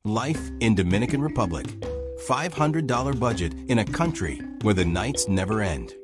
Life in Dominican Republic. $500 budget in a country where the nights never end.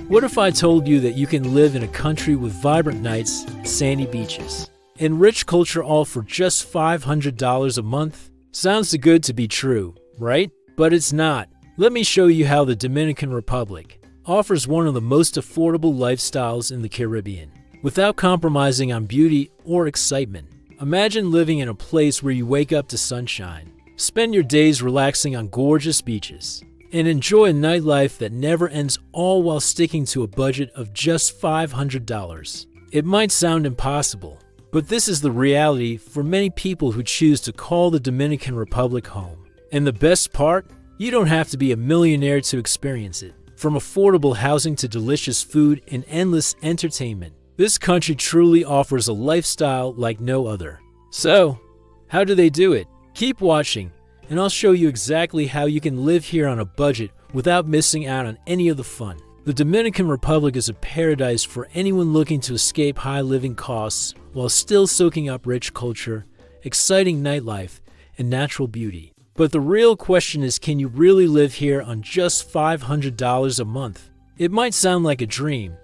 What if I told you that you can live in a country with vibrant nights, sandy beaches, and rich culture all for just $500 a month? Sounds too good to be true, right? But it's not. Let me show you how the Dominican Republic offers one of the most affordable lifestyles in the Caribbean, without compromising on beauty or excitement. Imagine living in a place where you wake up to sunshine, spend your days relaxing on gorgeous beaches, and enjoy a nightlife that never ends, all while sticking to a budget of just $500. It might sound impossible, but this is the reality for many people who choose to call the Dominican Republic home. And the best part? You don't have to be a millionaire to experience it. From affordable housing to delicious food and endless entertainment, this country truly offers a lifestyle like no other. So, how do they do it? Keep watching, and I'll show you exactly how you can live here on a budget without missing out on any of the fun. The Dominican Republic is a paradise for anyone looking to escape high living costs while still soaking up rich culture, exciting nightlife, and natural beauty. But the real question is, can you really live here on just $500 a month? It might sound like a dream,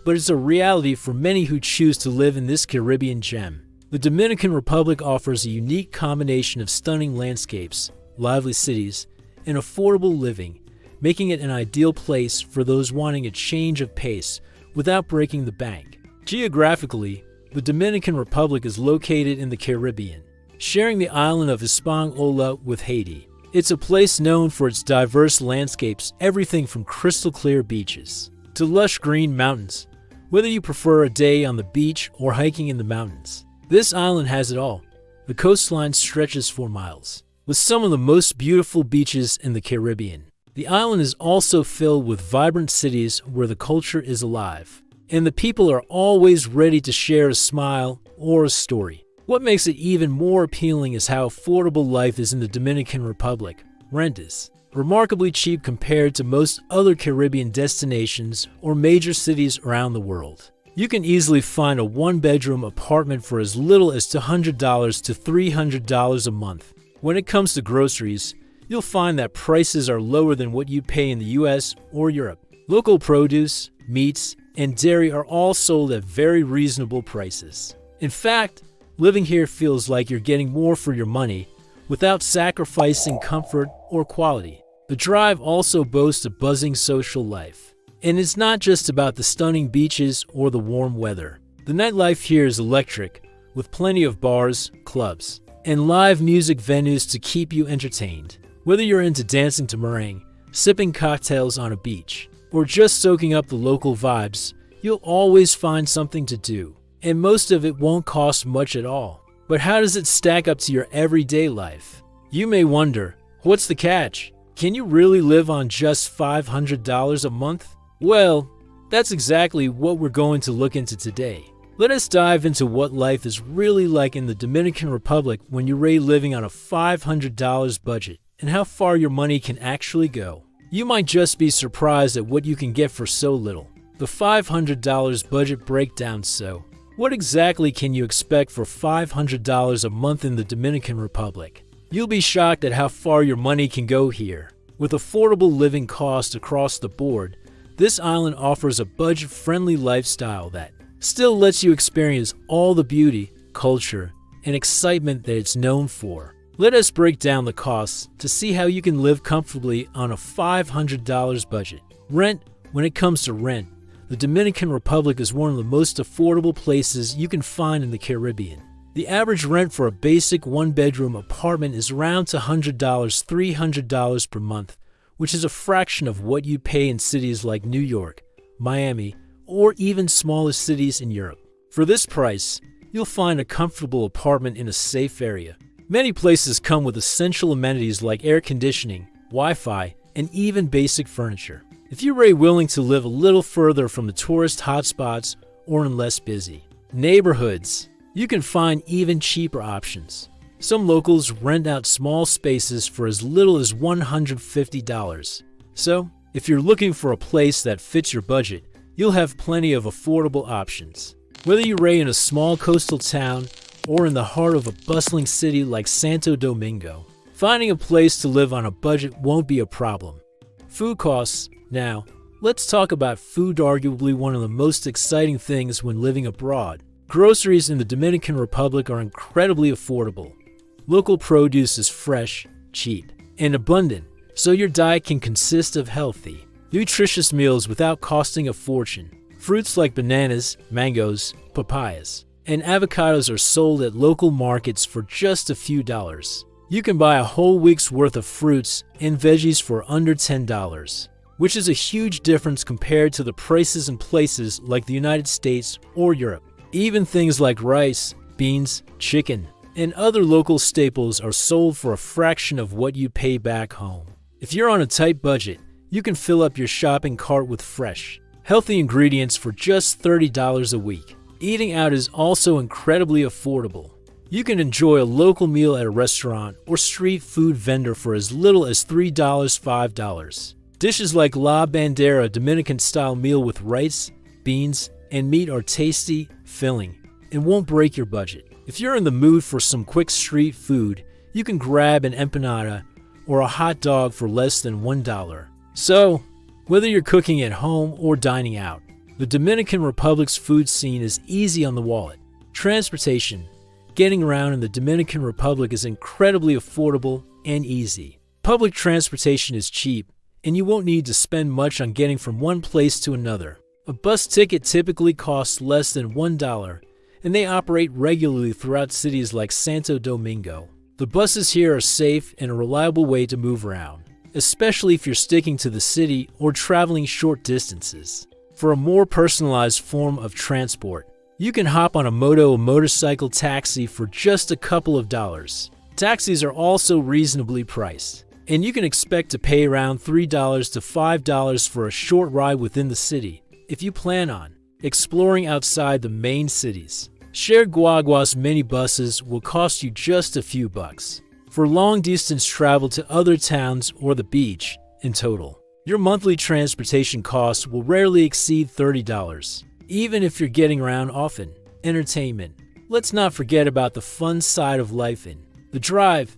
but it's a reality for many who choose to live in this Caribbean gem. The Dominican Republic offers a unique combination of stunning landscapes, lively cities, and affordable living, making it an ideal place for those wanting a change of pace without breaking the bank. Geographically, the Dominican Republic is located in the Caribbean, sharing the island of Hispaniola with Haiti. It's a place known for its diverse landscapes, everything from crystal clear beaches to lush green mountains. Whether you prefer a day on the beach or hiking in the mountains, this island has it all. The coastline stretches for miles, with some of the most beautiful beaches in the Caribbean. The island is also filled with vibrant cities where the culture is alive, and the people are always ready to share a smile or a story. What makes it even more appealing is how affordable life is in the Dominican Republic. Rent is remarkably cheap compared to most other Caribbean destinations or major cities around the world. You can easily find a one-bedroom apartment for as little as $200 to $300 a month. When it comes to groceries, you'll find that prices are lower than what you'd pay in the US or Europe. Local produce, meats, and dairy are all sold at very reasonable prices. In fact, living here feels like you're getting more for your money without sacrificing comfort or quality. The Drive also boasts a buzzing social life. And it's not just about the stunning beaches or the warm weather. The nightlife here is electric, with plenty of bars, clubs, and live music venues to keep you entertained. Whether you're into dancing to merengue, sipping cocktails on a beach, or just soaking up the local vibes, you'll always find something to do. And most of it won't cost much at all. But how does it stack up to your everyday life? You may wonder, what's the catch? Can you really live on just $500 a month? Well, that's exactly what we're going to look into today. Let us dive into what life is really like in the Dominican Republic when you're already living on a $500 budget, and how far your money can actually go. You might just be surprised at what you can get for so little. The $500 budget breakdown. So, what exactly can you expect for $500 a month in the Dominican Republic? You'll be shocked at how far your money can go here. With affordable living costs across the board, this island offers a budget-friendly lifestyle that still lets you experience all the beauty, culture, and excitement that it's known for. Let us break down the costs to see how you can live comfortably on a $500 budget. Rent. When it comes to rent, the Dominican Republic is one of the most affordable places you can find in the Caribbean. The average rent for a basic one-bedroom apartment is around $100, $300 per month, which is a fraction of what you pay in cities like New York, Miami, or even smaller cities in Europe. For this price, you'll find a comfortable apartment in a safe area. Many places come with essential amenities like air conditioning, Wi-Fi, and even basic furniture. If you're really willing to live a little further from the tourist hotspots or in less busy neighborhoods, you can find even cheaper options. Some locals rent out small spaces for as little as $150. So, if you're looking for a place that fits your budget, you'll have plenty of affordable options. Whether you're in a small coastal town or in the heart of a bustling city like Santo Domingo, finding a place to live on a budget won't be a problem. Food costs. Now, let's talk about food, arguably one of the most exciting things when living abroad. Groceries in the Dominican Republic are incredibly affordable. Local produce is fresh, cheap, and abundant, so your diet can consist of healthy, nutritious meals without costing a fortune. Fruits like bananas, mangoes, papayas, and avocados are sold at local markets for just a few dollars. You can buy a whole week's worth of fruits and veggies for under $10, which is a huge difference compared to the prices in places like the United States or Europe. Even things like rice, beans, chicken, and other local staples are sold for a fraction of what you pay back home. If you're on a tight budget, you can fill up your shopping cart with fresh, healthy ingredients for just $30 a week. Eating out is also incredibly affordable. You can enjoy a local meal at a restaurant or street food vendor for as little as $3, $5. Dishes like La Bandera, Dominican-style meal with rice, beans, and meat are tasty, filling, and won't break your budget. If you're in the mood for some quick street food, you can grab an empanada or a hot dog for less than $1. So, whether you're cooking at home or dining out, the Dominican Republic's food scene is easy on the wallet. Transportation. Getting around in the Dominican Republic is incredibly affordable and easy. Public transportation is cheap, and you won't need to spend much on getting from one place to another. A bus ticket typically costs less than $1, and they operate regularly throughout cities like Santo Domingo. The buses here are safe and a reliable way to move around, especially if you're sticking to the city or traveling short distances. For a more personalized form of transport, you can hop on a motorcycle taxi for just a couple of dollars. Taxis are also reasonably priced, and you can expect to pay around $3 to $5 for a short ride within the city if you plan on exploring outside the main cities. Shared guaguas minibuses will cost you just a few bucks for long-distance travel to other towns or the beach. In total, your monthly transportation costs will rarely exceed $30, even if you're getting around often. Entertainment. Let's not forget about the fun side of life in the drive.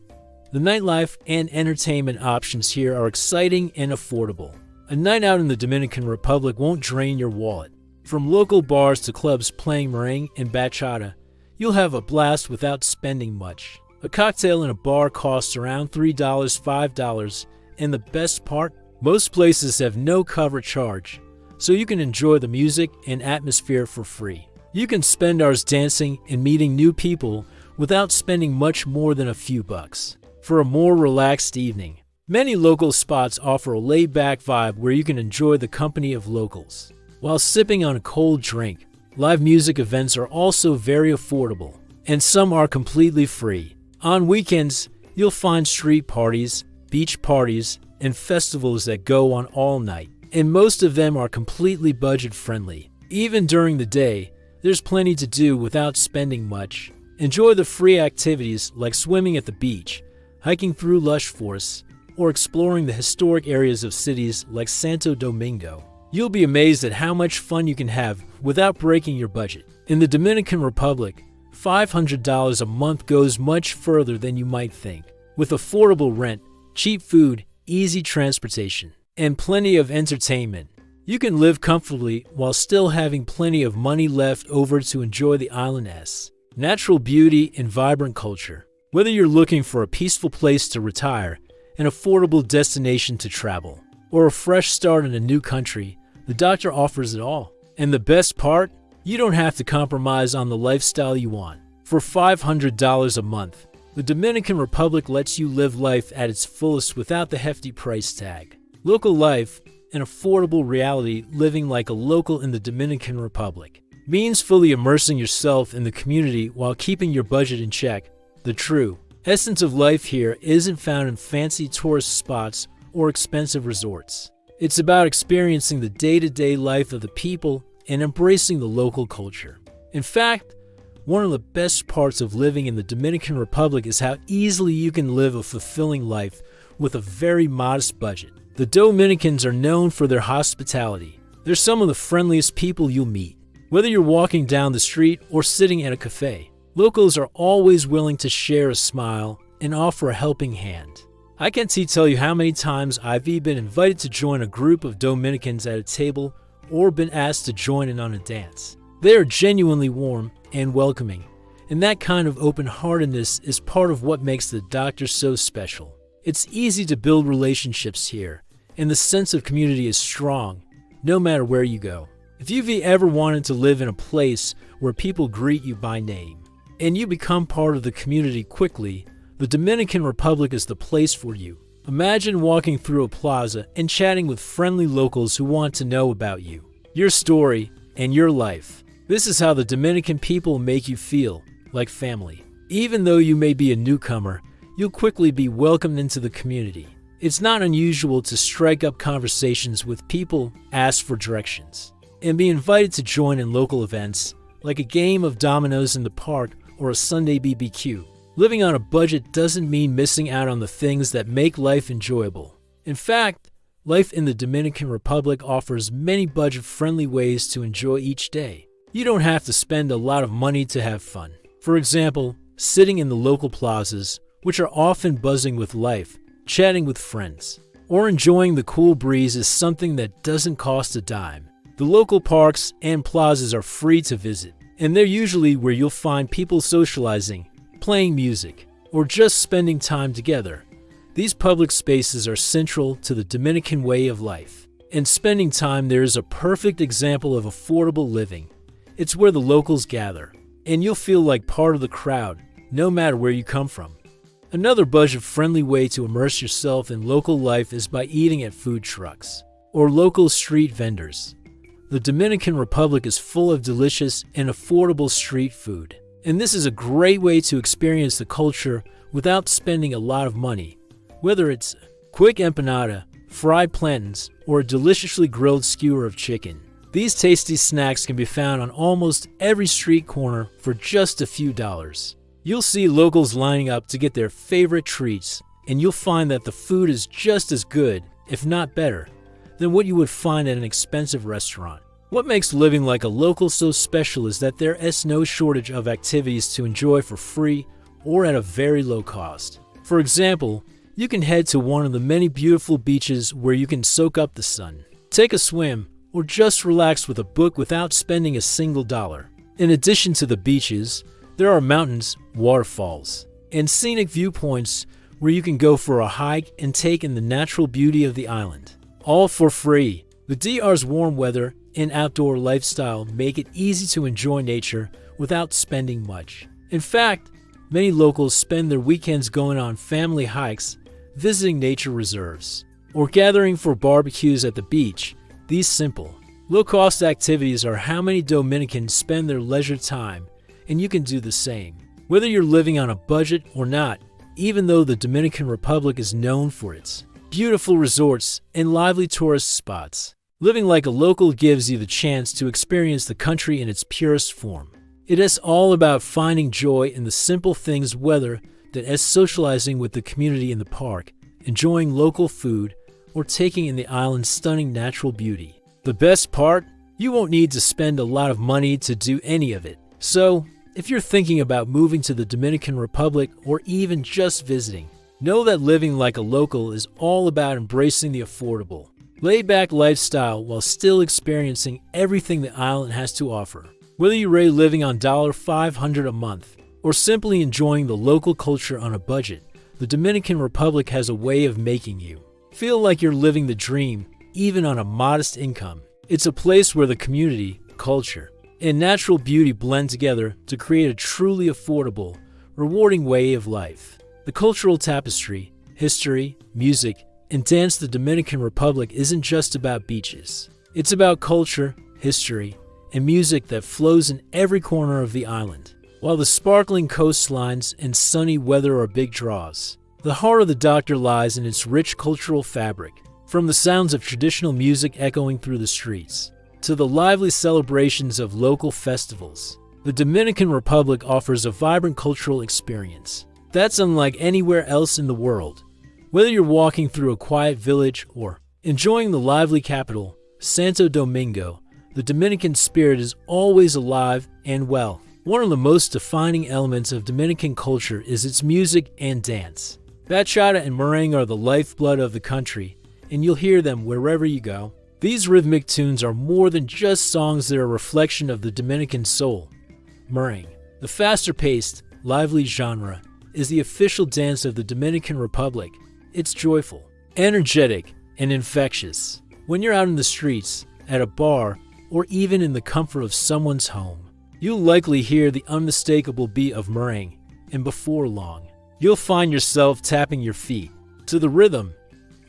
The nightlife and entertainment options here are exciting and affordable. A night out in the Dominican Republic won't drain your wallet. From local bars to clubs playing merengue and bachata, you'll have a blast without spending much. A cocktail in a bar costs around $3, $5, and the best part? Most places have no cover charge, so you can enjoy the music and atmosphere for free. You can spend hours dancing and meeting new people without spending much more than a few bucks. For a more relaxed evening, many local spots offer a laid-back vibe where you can enjoy the company of locals while sipping on a cold drink. Live music events are also very affordable, and some are completely free. On weekends, you'll find street parties, beach parties, and festivals that go on all night, and most of them are completely budget-friendly. Even during the day, there's plenty to do without spending much. Enjoy the free activities like swimming at the beach, hiking through lush forests, or exploring the historic areas of cities like Santo Domingo. You'll be amazed at how much fun you can have without breaking your budget. In the Dominican Republic, $500 a month goes much further than you might think. With affordable rent, cheap food, easy transportation, and plenty of entertainment, you can live comfortably while still having plenty of money left over to enjoy the island's natural beauty and vibrant culture. Whether you're looking for a peaceful place to retire, an affordable destination to travel, or a fresh start in a new country, the doctor offers it all. And the best part? You don't have to compromise on the lifestyle you want. For $500 a month, the Dominican Republic lets you live life at its fullest without the hefty price tag. Local life, an affordable reality living like a local in the Dominican Republic, means fully immersing yourself in the community while keeping your budget in check. The true essence of life here isn't found in fancy tourist spots or expensive resorts. It's about experiencing the day-to-day life of the people and embracing the local culture. In fact, One of the best parts of living in the Dominican Republic is how easily you can live a fulfilling life with a very modest budget. The Dominicans are known for their hospitality. They're some of the friendliest people you'll meet. Whether you're walking down the street or sitting at a cafe, locals are always willing to share a smile and offer a helping hand. I can't tell you how many times I've been invited to join a group of Dominicans at a table or been asked to join in on a dance. They are genuinely warm and welcoming, and that kind of open-heartedness is part of what makes the doctor so special. It's easy to build relationships here, and the sense of community is strong, no matter where you go. If you've ever wanted to live in a place where people greet you by name, and you become part of the community quickly, the Dominican Republic is the place for you. Imagine walking through a plaza and chatting with friendly locals who want to know about you, your story, and your life. This is how the Dominican people make you feel like family. Even though you may be a newcomer, you'll quickly be welcomed into the community. It's not unusual to strike up conversations with people, ask for directions, and be invited to join in local events like a game of dominoes in the park or a Sunday BBQ. Living on a budget doesn't mean missing out on the things that make life enjoyable. In fact, life in the Dominican Republic offers many budget-friendly ways to enjoy each day. You don't have to spend a lot of money to have fun. For example, sitting in the local plazas, which are often buzzing with life, chatting with friends, or enjoying the cool breeze is something that doesn't cost a dime. The local parks and plazas are free to visit, and they're usually where you'll find people socializing, playing music, or just spending time together. These public spaces are central to the Dominican way of life, and spending time there is a perfect example of affordable living. It's where the locals gather, and you'll feel like part of the crowd, no matter where you come from. Another budget-friendly way to immerse yourself in local life is by eating at food trucks or local street vendors. The Dominican Republic is full of delicious and affordable street food, and this is a great way to experience the culture without spending a lot of money. Whether it's a quick empanada, fried plantains, or a deliciously grilled skewer of chicken, these tasty snacks can be found on almost every street corner for just a few dollars. You'll see locals lining up to get their favorite treats, and you'll find that the food is just as good, if not better, than what you would find at an expensive restaurant. What makes living like a local so special is that there is no shortage of activities to enjoy for free or at a very low cost. For example, you can head to one of the many beautiful beaches where you can soak up the sun, take a swim, or just relax with a book without spending a single dollar. In addition to the beaches, there are mountains, waterfalls, and scenic viewpoints where you can go for a hike and take in the natural beauty of the island, all for free. The DR's warm weather and outdoor lifestyle make it easy to enjoy nature without spending much. In fact, many locals spend their weekends going on family hikes, visiting nature reserves, or gathering for barbecues at the beach. These simple, low-cost activities are how many Dominicans spend their leisure time, and you can do the same. Whether you're living on a budget or not, even though the Dominican Republic is known for its beautiful resorts and lively tourist spots, living like a local gives you the chance to experience the country in its purest form. It is all about finding joy in the simple things, whether that is socializing with the community in the park, enjoying local food, or taking in the island's stunning natural beauty. The best part? You won't need to spend a lot of money to do any of it. So, if you're thinking about moving to the Dominican Republic or even just visiting, know that living like a local is all about embracing the affordable, laid-back lifestyle while still experiencing everything the island has to offer. Whether you're ready living on $500 a month or simply enjoying the local culture on a budget, the Dominican Republic has a way of making you feel like you're living the dream, even on a modest income. It's a place where the community, culture, and natural beauty blend together to create a truly affordable, rewarding way of life. The cultural tapestry, history, music, and dance of the Dominican Republic isn't just about beaches. It's about culture, history, and music that flows in every corner of the island. While the sparkling coastlines and sunny weather are big draws, the heart of the doctor lies in its rich cultural fabric. From the sounds of traditional music echoing through the streets, to the lively celebrations of local festivals, The Dominican Republic offers a vibrant cultural experience that's unlike anywhere else in the world. Whether you're walking through a quiet village or enjoying the lively capital, Santo Domingo, the Dominican spirit is always alive and well. One of the most defining elements of Dominican culture is its music and dance. Bachata and merengue are the lifeblood of the country, and you'll hear them wherever you go. These rhythmic tunes are more than just songs, they're a reflection of the Dominican soul. Merengue, the faster-paced, lively genre, is the official dance of the Dominican Republic. It's joyful, energetic, and infectious. When you're out in the streets, at a bar, or even in the comfort of someone's home, you'll likely hear the unmistakable beat of merengue, and before long, you'll find yourself tapping your feet to the rhythm.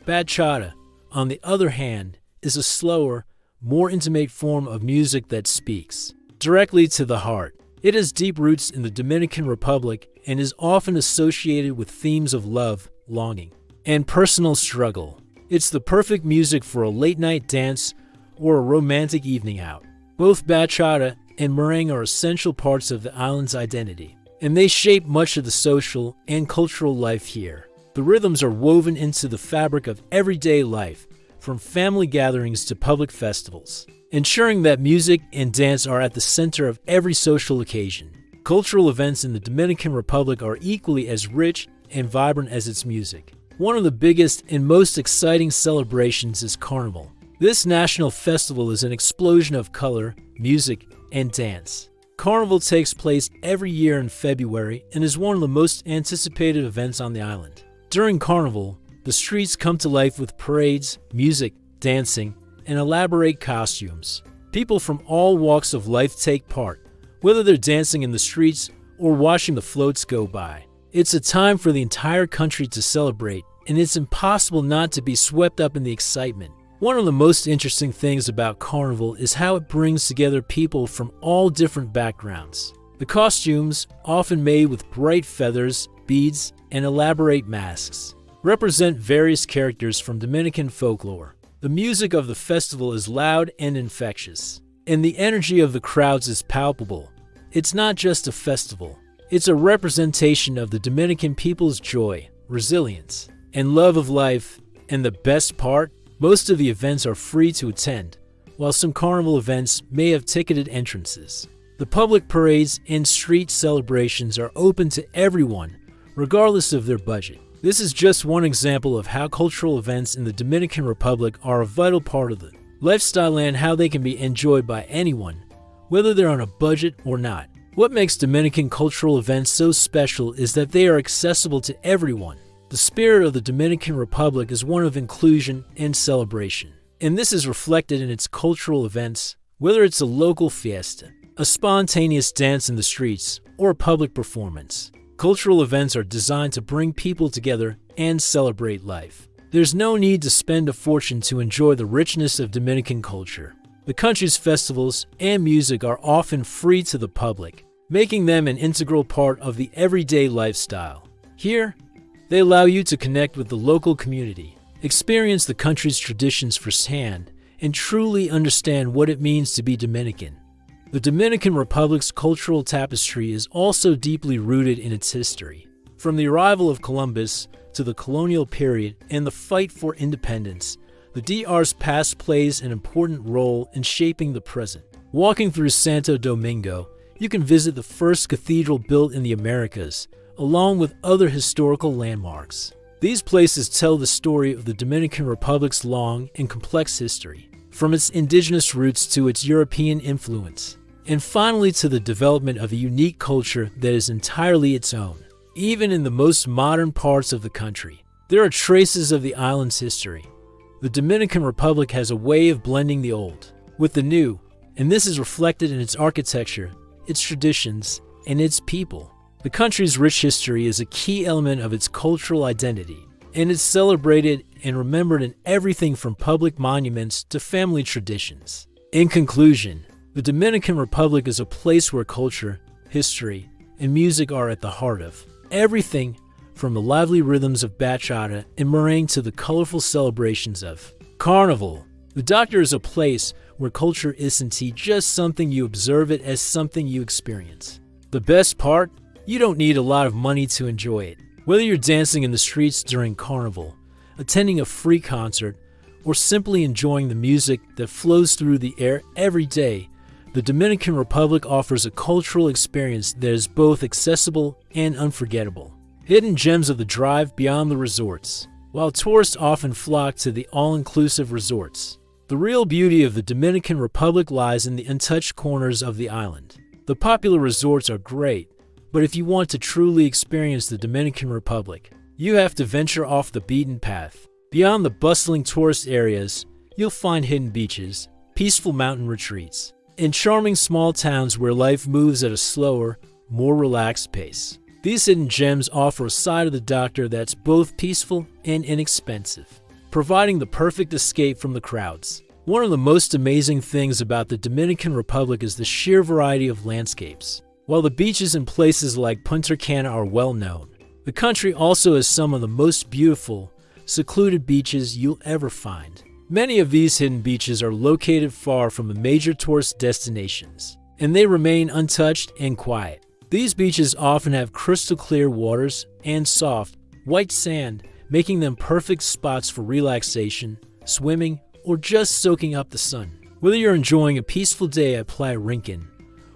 Bachata, on the other hand, is a slower, more intimate form of music that speaks directly to the heart. It has deep roots in the Dominican Republic and is often associated with themes of love, longing, and personal struggle. It's the perfect music for a late-night dance or a romantic evening out. Both bachata and merengue are essential parts of the island's identity, and they shape much of the social and cultural life here. The rhythms are woven into the fabric of everyday life, from family gatherings to public festivals, ensuring that music and dance are at the center of every social occasion. Cultural events in the Dominican Republic are equally as rich and vibrant as its music. One of the biggest and most exciting celebrations is Carnival. This national festival is an explosion of color, music, and dance. Carnival takes place every year in February and is one of the most anticipated events on the island. During Carnival, the streets come to life with parades, music, dancing, and elaborate costumes. People from all walks of life take part, whether they're dancing in the streets or watching the floats go by. It's a time for the entire country to celebrate, and it's impossible not to be swept up in the excitement. One of the most interesting things about Carnival is how it brings together people from all different backgrounds. The costumes, often made with bright feathers, beads, and elaborate masks, represent various characters from Dominican folklore. The music of the festival is loud and infectious, and the energy of the crowds is palpable. It's not just a festival, it's a representation of the Dominican people's joy, resilience, and love of life. And the best part? Most of the events are free to attend, while some carnival events may have ticketed entrances. The public parades and street celebrations are open to everyone, regardless of their budget. This is just one example of how cultural events in the Dominican Republic are a vital part of the lifestyle and how they can be enjoyed by anyone, whether they're on a budget or not. What makes Dominican cultural events so special is that they are accessible to everyone. The spirit of the Dominican Republic is one of inclusion and celebration, and this is reflected in its cultural events, whether it's a local fiesta, a spontaneous dance in the streets, or a public performance. Cultural events are designed to bring people together and celebrate life. There's no need to spend a fortune to enjoy the richness of Dominican culture. The country's festivals and music are often free to the public, making them an integral part of the everyday lifestyle. Here, they allow you to connect with the local community, experience the country's traditions firsthand, and truly understand what it means to be Dominican. The Dominican Republic's cultural tapestry is also deeply rooted in its history. From the arrival of Columbus to the colonial period and the fight for independence, the DR's past plays an important role in shaping the present. Walking through Santo Domingo, you can visit the first cathedral built in the Americas, along with other historical landmarks. These places tell the story of the Dominican Republic's long and complex history, from its indigenous roots to its European influence, and finally to the development of a unique culture that is entirely its own. Even in the most modern parts of the country, there are traces of the island's history. The Dominican Republic has a way of blending the old with the new, and this is reflected in its architecture, its traditions, and its people. The country's rich history is a key element of its cultural identity, and it's celebrated and remembered in everything from public monuments to family traditions. In conclusion, the Dominican Republic is a place where culture, history, and music are at the heart of everything, from the lively rhythms of bachata and merengue to the colorful celebrations of Carnival. The Doctor is a place where culture isn't just something you observe, it as something you experience. The best part? You don't need a lot of money to enjoy it. Whether you're dancing in the streets during Carnival, attending a free concert, or simply enjoying the music that flows through the air every day, the Dominican Republic offers a cultural experience that is both accessible and unforgettable. Hidden gems of the drive beyond the resorts. While tourists often flock to the all-inclusive resorts, the real beauty of the Dominican Republic lies in the untouched corners of the island. The popular resorts are great, but if you want to truly experience the Dominican Republic, you have to venture off the beaten path. Beyond the bustling tourist areas, you'll find hidden beaches, peaceful mountain retreats, and charming small towns where life moves at a slower, more relaxed pace. These hidden gems offer a side of the doctor that's both peaceful and inexpensive, providing the perfect escape from the crowds. One of the most amazing things about the Dominican Republic is the sheer variety of landscapes. While the beaches in places like Punta Cana are well known, the country also has some of the most beautiful, secluded beaches you'll ever find. Many of these hidden beaches are located far from the major tourist destinations, and they remain untouched and quiet. These beaches often have crystal clear waters and soft, white sand, making them perfect spots for relaxation, swimming, or just soaking up the sun. Whether you're enjoying a peaceful day at Playa Rincon,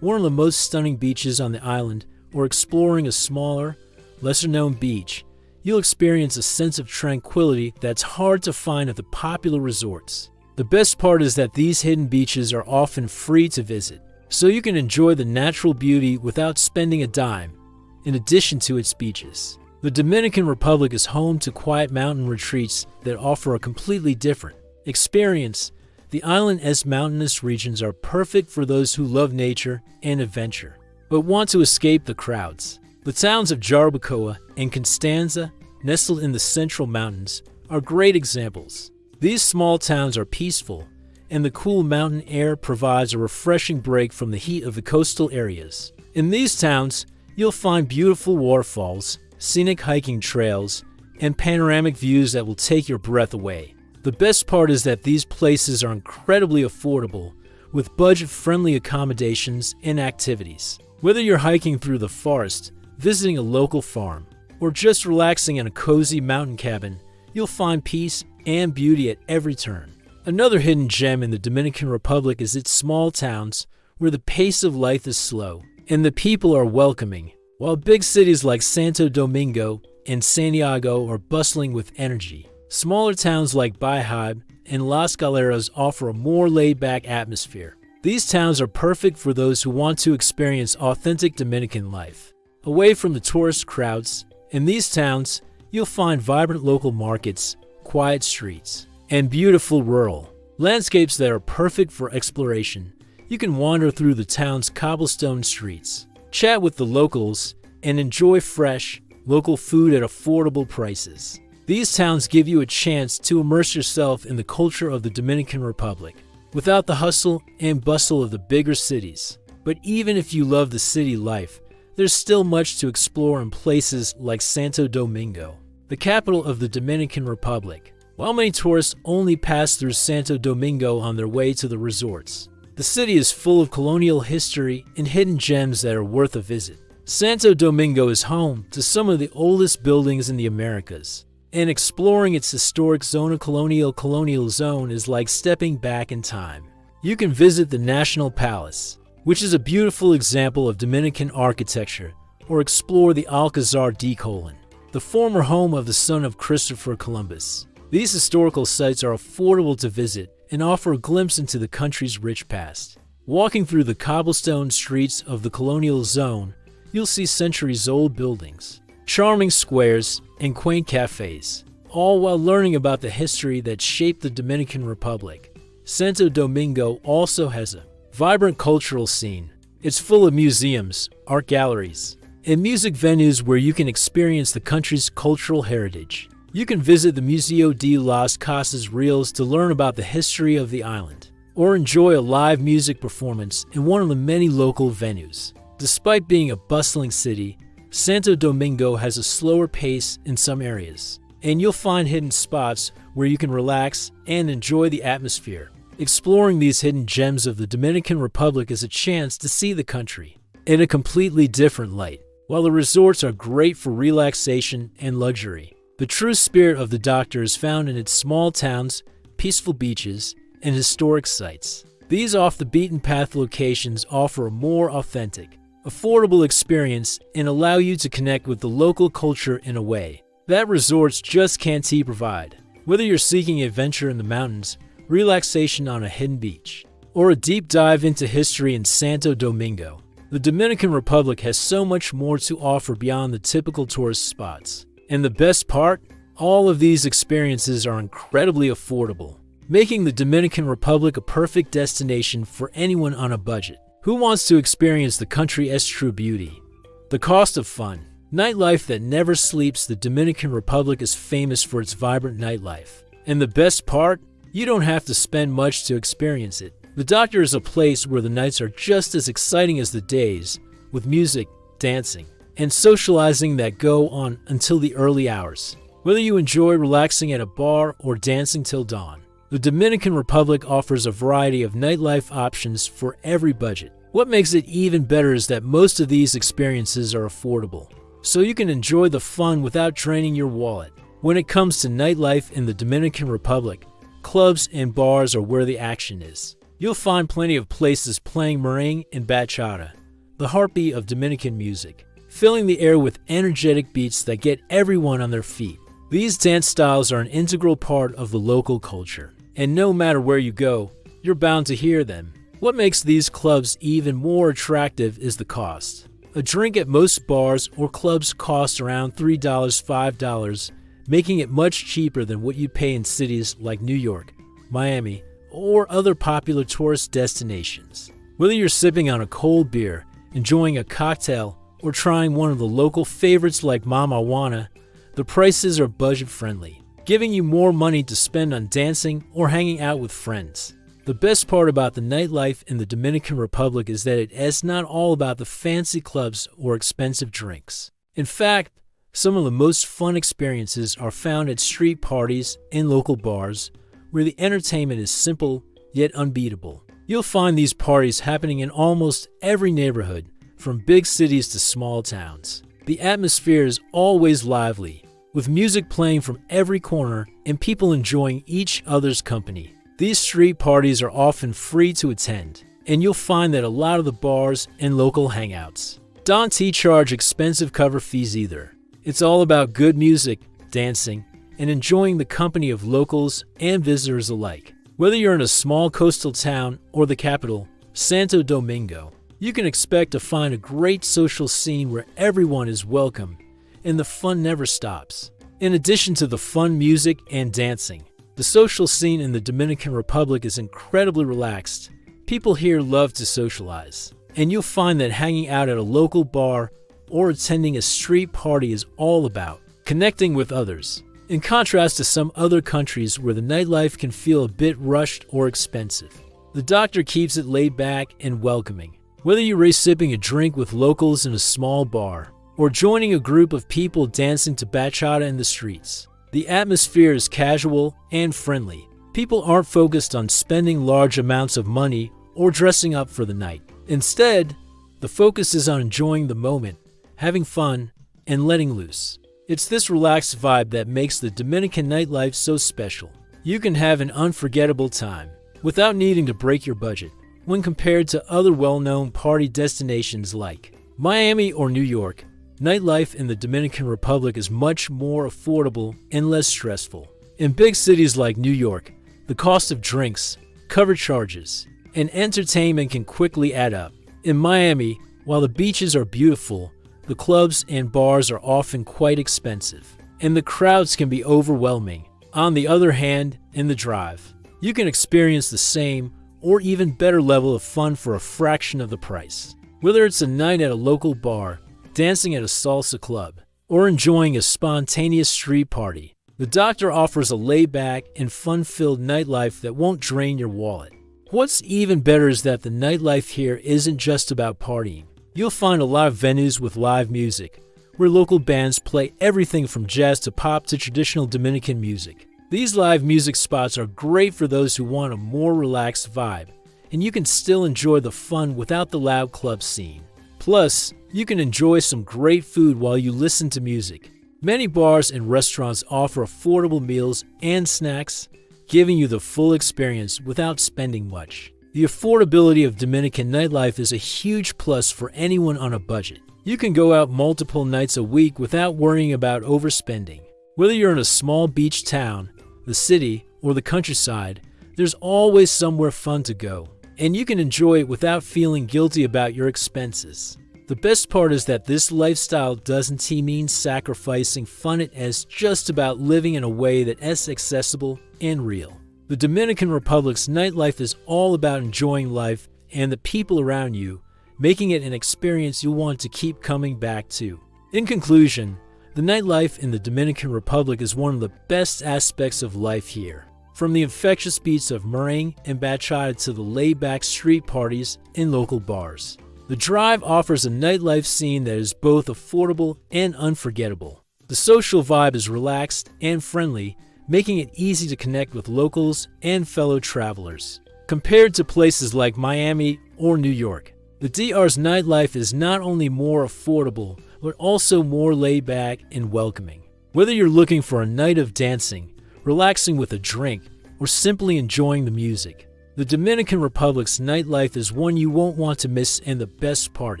one of the most stunning beaches on the island, or exploring a smaller, lesser-known beach, you'll experience a sense of tranquility that's hard to find at the popular resorts. The best part is that these hidden beaches are often free to visit, so you can enjoy the natural beauty without spending a dime, in addition to its beaches. The Dominican Republic is home to quiet mountain retreats that offer a completely different experience. The island's mountainous regions are perfect for those who love nature and adventure, but want to escape the crowds. The towns of Jarabacoa and Constanza, nestled in the central mountains, are great examples. These small towns are peaceful, and the cool mountain air provides a refreshing break from the heat of the coastal areas. In these towns, you'll find beautiful waterfalls, scenic hiking trails, and panoramic views that will take your breath away. The best part is that these places are incredibly affordable, with budget-friendly accommodations and activities. Whether you're hiking through the forest, visiting a local farm, or just relaxing in a cozy mountain cabin, you'll find peace and beauty at every turn. Another hidden gem in the Dominican Republic is its small towns, where the pace of life is slow and the people are welcoming, while big cities like Santo Domingo and Santiago are bustling with energy. Smaller towns like Baijab and Las Galeras offer a more laid-back atmosphere. These towns are perfect for those who want to experience authentic Dominican life. Away from the tourist crowds, in these towns, you'll find vibrant local markets, quiet streets, and beautiful rural landscapes that are perfect for exploration. You can wander through the town's cobblestone streets, chat with the locals, and enjoy fresh, local food at affordable prices. These towns give you a chance to immerse yourself in the culture of the Dominican Republic, without the hustle and bustle of the bigger cities. But even if you love the city life, there's still much to explore in places like Santo Domingo, the capital of the Dominican Republic. While many tourists only pass through Santo Domingo on their way to the resorts, the city is full of colonial history and hidden gems that are worth a visit. Santo Domingo is home to some of the oldest buildings in the Americas, and exploring its historic Zona Colonial zone is like stepping back in time. You can visit the National Palace, which is a beautiful example of Dominican architecture, or explore the Alcazar de Colon, the former home of the son of Christopher Columbus. These historical sites are affordable to visit and offer a glimpse into the country's rich past. Walking through the cobblestone streets of the colonial zone, you'll see centuries-old buildings, charming squares, and quaint cafes, all while learning about the history that shaped the Dominican Republic. Santo Domingo also has a vibrant cultural scene. It's full of museums, art galleries, and music venues where you can experience the country's cultural heritage. You can visit the Museo de las Casas Reales to learn about the history of the island, or enjoy a live music performance in one of the many local venues. Despite being a bustling city, Santo Domingo has a slower pace in some areas, and you'll find hidden spots where you can relax and enjoy the atmosphere. Exploring these hidden gems of the Dominican Republic is a chance to see the country in a completely different light. While the resorts are great for relaxation and luxury, the true spirit of the Doctor is found in its small towns, peaceful beaches, and historic sites. These off-the-beaten-path locations offer a more authentic, affordable experience and allow you to connect with the local culture in a way that resorts just can't provide. Whether you're seeking adventure in the mountains, relaxation on a hidden beach, or a deep dive into history in Santo Domingo, the Dominican Republic has so much more to offer beyond the typical tourist spots. And the best part? All of these experiences are incredibly affordable, making the Dominican Republic a perfect destination for anyone on a budget who wants to experience the country's true beauty. The cost of fun. Nightlife that never sleeps. The Dominican Republic is famous for its vibrant nightlife. And the best part? You don't have to spend much to experience it. The Doctor is a place where the nights are just as exciting as the days, with music, dancing, and socializing that go on until the early hours. Whether you enjoy relaxing at a bar or dancing till dawn, the Dominican Republic offers a variety of nightlife options for every budget. What makes it even better is that most of these experiences are affordable, so you can enjoy the fun without draining your wallet. When it comes to nightlife in the Dominican Republic, clubs and bars are where the action is. You'll find plenty of places playing merengue and bachata, the heartbeat of Dominican music, filling the air with energetic beats that get everyone on their feet. These dance styles are an integral part of the local culture, and no matter where you go, you're bound to hear them. What makes these clubs even more attractive is the cost. A drink at most bars or clubs costs around $3, $5, making it much cheaper than what you'd pay in cities like New York, Miami, or other popular tourist destinations. Whether you're sipping on a cold beer, enjoying a cocktail, or trying one of the local favorites like Mama Juana, the prices are budget-friendly, giving you more money to spend on dancing or hanging out with friends. The best part about the nightlife in the Dominican Republic is that it is not all about the fancy clubs or expensive drinks. In fact, some of the most fun experiences are found at street parties and local bars, where the entertainment is simple yet unbeatable. You'll find these parties happening in almost every neighborhood, from big cities to small towns. The atmosphere is always lively, with music playing from every corner and people enjoying each other's company. These street parties are often free to attend, and you'll find that a lot of the bars and local hangouts don't charge expensive cover fees either. It's all about good music, dancing, and enjoying the company of locals and visitors alike. Whether you're in a small coastal town or the capital, Santo Domingo, you can expect to find a great social scene where everyone is welcome and the fun never stops. In addition to the fun music and dancing, the social scene in the Dominican Republic is incredibly relaxed. People here love to socialize, and you'll find that hanging out at a local bar or attending a street party is all about connecting with others. In contrast to some other countries where the nightlife can feel a bit rushed or expensive, the Doctor keeps it laid back and welcoming. Whether you're sipping a drink with locals in a small bar or joining a group of people dancing to bachata in the streets, the atmosphere is casual and friendly. People aren't focused on spending large amounts of money or dressing up for the night. Instead, the focus is on enjoying the moment, having fun, and letting loose. It's this relaxed vibe that makes the Dominican nightlife so special. You can have an unforgettable time without needing to break your budget when compared to other well-known party destinations like Miami or New York. Nightlife in the Dominican Republic is much more affordable and less stressful. In big cities like New York, the cost of drinks, cover charges, and entertainment can quickly add up. In Miami, while the beaches are beautiful, the clubs and bars are often quite expensive, and the crowds can be overwhelming. On the other hand, in the Drive, you can experience the same or even better level of fun for a fraction of the price. Whether it's a night at a local bar, dancing at a salsa club, or enjoying a spontaneous street party, the Doctor offers a laid-back and fun-filled nightlife that won't drain your wallet. What's even better is that the nightlife here isn't just about partying. You'll find a lot of venues with live music, where local bands play everything from jazz to pop to traditional Dominican music. These live music spots are great for those who want a more relaxed vibe, and you can still enjoy the fun without the loud club scene. Plus, you can enjoy some great food while you listen to music. Many bars and restaurants offer affordable meals and snacks, giving you the full experience without spending much. The affordability of Dominican nightlife is a huge plus for anyone on a budget. You can go out multiple nights a week without worrying about overspending. Whether you're in a small beach town, the city, or the countryside, there's always somewhere fun to go, and you can enjoy it without feeling guilty about your expenses. The best part is that this lifestyle doesn't mean sacrificing fun. It is just about living in a way that is accessible and real. The Dominican Republic's nightlife is all about enjoying life and the people around you, making it an experience you'll want to keep coming back to. In conclusion, the nightlife in the Dominican Republic is one of the best aspects of life here. From the infectious beats of meringue and bachata to the laid-back street parties in local bars, the Drive offers a nightlife scene that is both affordable and unforgettable. The social vibe is relaxed and friendly, making it easy to connect with locals and fellow travelers. Compared to places like Miami or New York, the DR's nightlife is not only more affordable, but also more laid-back and welcoming. Whether you're looking for a night of dancing, relaxing with a drink, or simply enjoying the music, the Dominican Republic's nightlife is one you won't want to miss, and the best part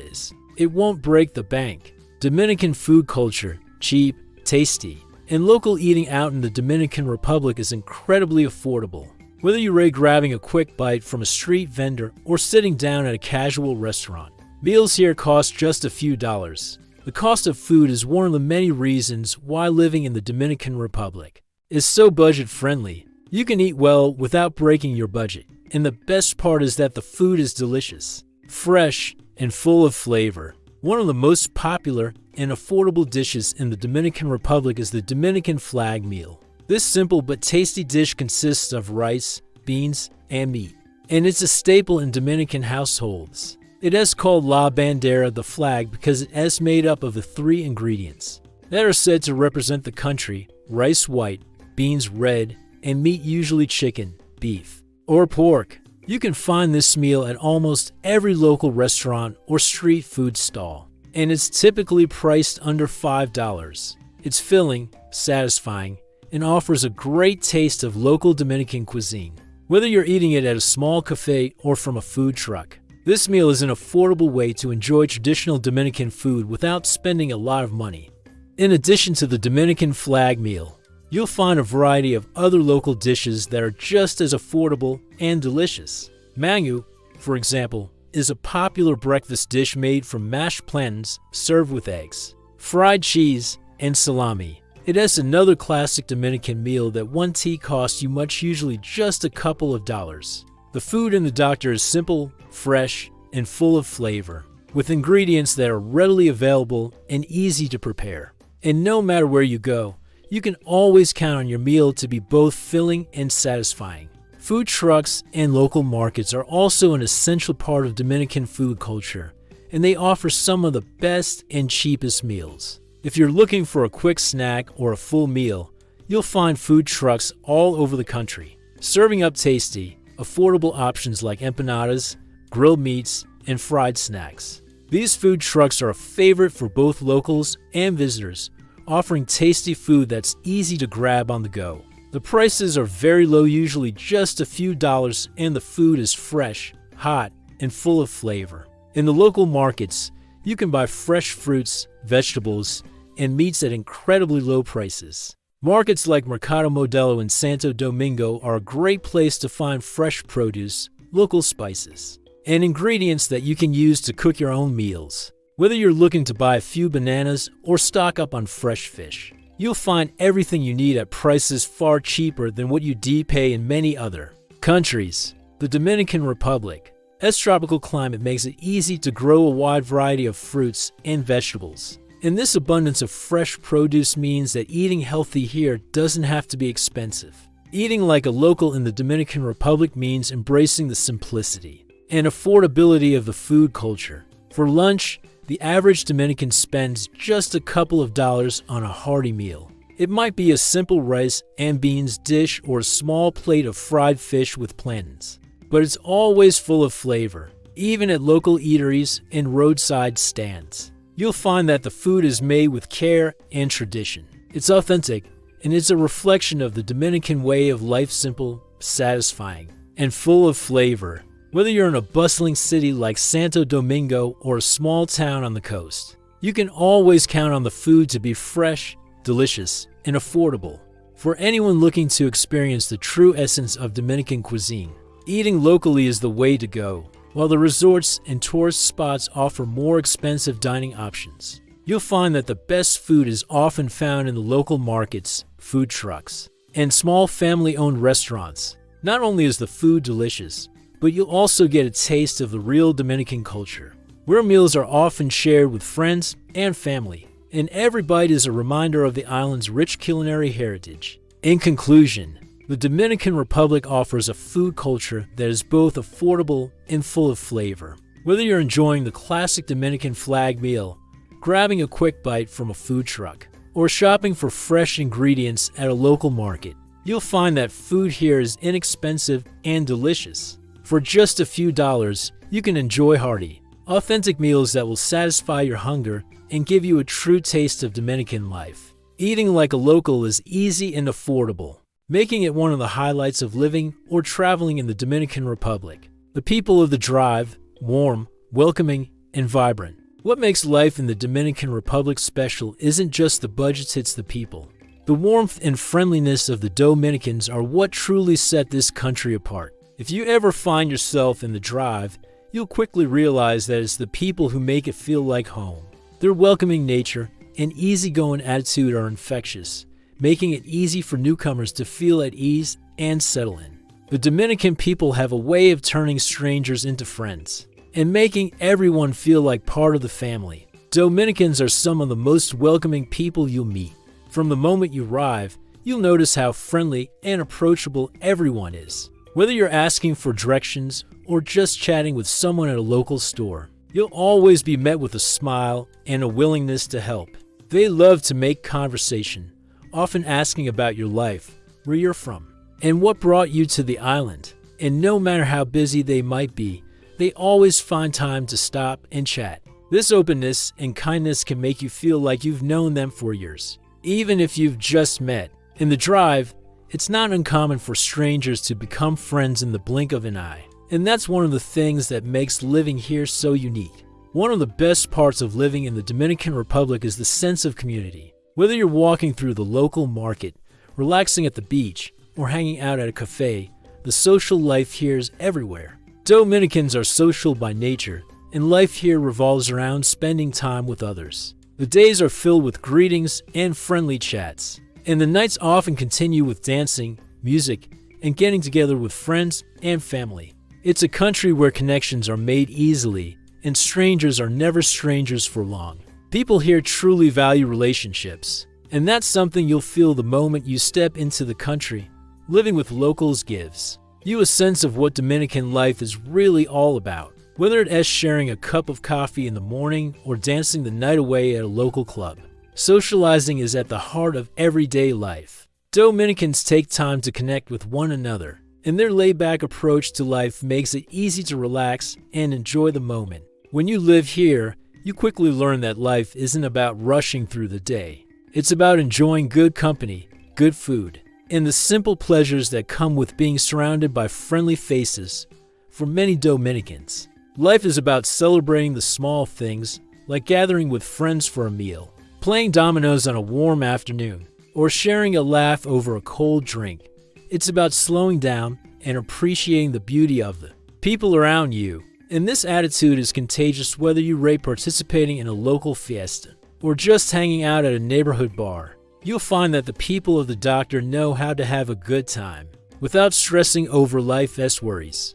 is, it won't break the bank. Dominican food culture, cheap, tasty, and local eating out in the Dominican Republic is incredibly affordable. Whether you're grabbing a quick bite from a street vendor or sitting down at a casual restaurant, meals here cost just a few dollars. The cost of food is one of the many reasons why living in the Dominican Republic is so budget-friendly. You can eat well without breaking your budget, and the best part is that the food is delicious, fresh, and full of flavor. One of the most popular and affordable dishes in the Dominican Republic is the Dominican flag meal. This simple but tasty dish consists of rice, beans, and meat, and it's a staple in Dominican households. It is called La Bandera, the flag, because it is made up of the three ingredients that are said to represent the country: rice white, beans red, and meat, usually chicken, beef, or pork. You can find this meal at almost every local restaurant or street food stall, and it's typically priced under $5. It's filling, satisfying, and offers a great taste of local Dominican cuisine. Whether you're eating it at a small cafe or from a food truck, this meal is an affordable way to enjoy traditional Dominican food without spending a lot of money. In addition to the Dominican flag meal, you'll find a variety of other local dishes that are just as affordable and delicious. Mangu, for example, is a popular breakfast dish made from mashed plantains served with eggs, fried cheese, and salami. It is another classic Dominican meal that one tea costs you much, usually just a couple of dollars. The food in the doctor is simple, fresh, and full of flavor, with ingredients that are readily available and easy to prepare. And no matter where you go, you can always count on your meal to be both filling and satisfying. Food trucks and local markets are also an essential part of Dominican food culture, and they offer some of the best and cheapest meals. If you're looking for a quick snack or a full meal, you'll find food trucks all over the country, serving up tasty, affordable options like empanadas, grilled meats, and fried snacks. These food trucks are a favorite for both locals and visitors, offering tasty food that's easy to grab on the go. The prices are very low, usually just a few dollars, and the food is fresh, hot, and full of flavor. In the local markets, you can buy fresh fruits, vegetables, and meats at incredibly low prices. Markets like Mercado Modelo in Santo Domingo are a great place to find fresh produce, local spices, and ingredients that you can use to cook your own meals. Whether you're looking to buy a few bananas or stock up on fresh fish, you'll find everything you need at prices far cheaper than what you pay in many other countries. The Dominican Republic, its tropical climate makes it easy to grow a wide variety of fruits and vegetables. And this abundance of fresh produce means that eating healthy here doesn't have to be expensive. Eating like a local in the Dominican Republic means embracing the simplicity and affordability of the food culture. For lunch, the average Dominican spends just a couple of dollars on a hearty meal. It might be a simple rice and beans dish or a small plate of fried fish with plantains, but it's always full of flavor. Even at local eateries and roadside stands, you'll find that the food is made with care and tradition. It's authentic, and it's a reflection of the Dominican way of life, simple, satisfying, and full of flavor. Whether you're in a bustling city like Santo Domingo or a small town on the coast, you can always count on the food to be fresh, delicious, and affordable. For anyone looking to experience the true essence of Dominican cuisine, eating locally is the way to go. While the resorts and tourist spots offer more expensive dining options, you'll find that the best food is often found in the local markets, food trucks, and small family-owned restaurants. Not only is the food delicious, but you'll also get a taste of the real Dominican culture, where meals are often shared with friends and family, and every bite is a reminder of the island's rich culinary heritage. In conclusion, the Dominican Republic offers a food culture that is both affordable and full of flavor. Whether you're enjoying the classic Dominican flag meal, grabbing a quick bite from a food truck, or shopping for fresh ingredients at a local market, you'll find that food here is inexpensive and delicious. For just a few dollars, you can enjoy hearty, authentic meals that will satisfy your hunger and give you a true taste of Dominican life. Eating like a local is easy and affordable, making it one of the highlights of living or traveling in the Dominican Republic. The people of the drive, warm, welcoming, and vibrant. What makes life in the Dominican Republic special isn't just the budgets, it's the people. The warmth and friendliness of the Dominicans are what truly set this country apart. If you ever find yourself in the drive, you'll quickly realize that it's the people who make it feel like home. Their welcoming nature and easygoing attitude are infectious, making it easy for newcomers to feel at ease and settle in. The Dominican people have a way of turning strangers into friends and making everyone feel like part of the family. Dominicans are some of the most welcoming people you'll meet. From the moment you arrive, you'll notice how friendly and approachable everyone is. Whether you're asking for directions or just chatting with someone at a local store, you'll always be met with a smile and a willingness to help. They love to make conversation, often asking about your life, where you're from, and what brought you to the island. And no matter how busy they might be, they always find time to stop and chat. This openness and kindness can make you feel like you've known them for years, even if you've just met. In the drive, it's not uncommon for strangers to become friends in the blink of an eye. And that's one of the things that makes living here so unique. One of the best parts of living in the Dominican Republic is the sense of community. Whether you're walking through the local market, relaxing at the beach, or hanging out at a cafe, the social life here is everywhere. Dominicans are social by nature, and life here revolves around spending time with others. The days are filled with greetings and friendly chats, and the nights often continue with dancing, music, and getting together with friends and family. It's a country where connections are made easily, and strangers are never strangers for long. People here truly value relationships, and that's something you'll feel the moment you step into the country. Living with locals gives you a sense of what Dominican life is really all about, whether it is sharing a cup of coffee in the morning or dancing the night away at a local club. Socializing is at the heart of everyday life. Dominicans take time to connect with one another, and their laid-back approach to life makes it easy to relax and enjoy the moment. When you live here, you quickly learn that life isn't about rushing through the day. It's about enjoying good company, good food, and the simple pleasures that come with being surrounded by friendly faces. For many Dominicans, life is about celebrating the small things, like gathering with friends for a meal, playing dominoes on a warm afternoon, or sharing a laugh over a cold drink. It's about slowing down and appreciating the beauty of the people around you. And this attitude is contagious whether you rate participating in a local fiesta or just hanging out at a neighborhood bar. You'll find that the people of the doctor know how to have a good time without stressing over life's worries.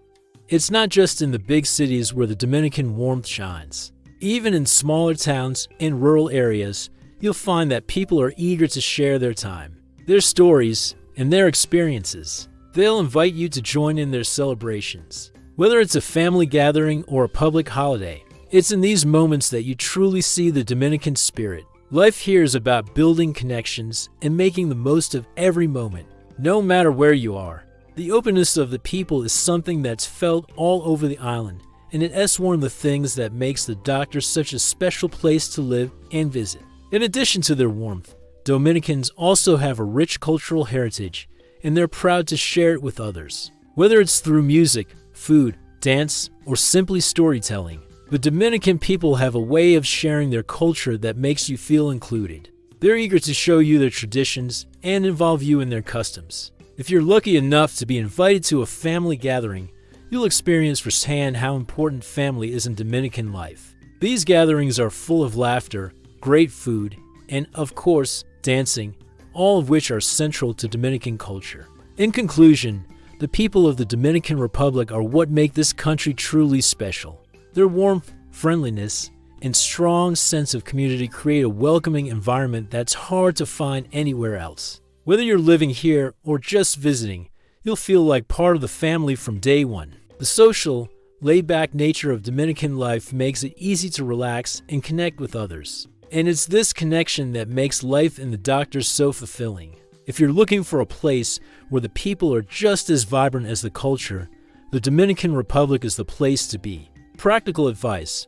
It's not just in the big cities where the Dominican warmth shines. Even in smaller towns and rural areas, you'll find that people are eager to share their time, their stories, and their experiences. They'll invite you to join in their celebrations. Whether it's a family gathering or a public holiday, it's in these moments that you truly see the Dominican spirit. Life here is about building connections and making the most of every moment, no matter where you are. The openness of the people is something that's felt all over the island, and it's one of the things that makes the Doctor such a special place to live and visit. In addition to their warmth, Dominicans also have a rich cultural heritage, and they're proud to share it with others. Whether it's through music, food, dance, or simply storytelling, the Dominican people have a way of sharing their culture that makes you feel included. They're eager to show you their traditions and involve you in their customs. If you're lucky enough to be invited to a family gathering, you'll experience firsthand how important family is in Dominican life. These gatherings are full of laughter, great food, and, of course, dancing, all of which are central to Dominican culture. In conclusion, the people of the Dominican Republic are what make this country truly special. Their warmth, friendliness, and strong sense of community create a welcoming environment that's hard to find anywhere else. Whether you're living here or just visiting, you'll feel like part of the family from day one. The social, laid-back nature of Dominican life makes it easy to relax and connect with others. And it's this connection that makes life in the Doctor so fulfilling. If you're looking for a place where the people are just as vibrant as the culture, the Dominican Republic is the place to be. Practical advice.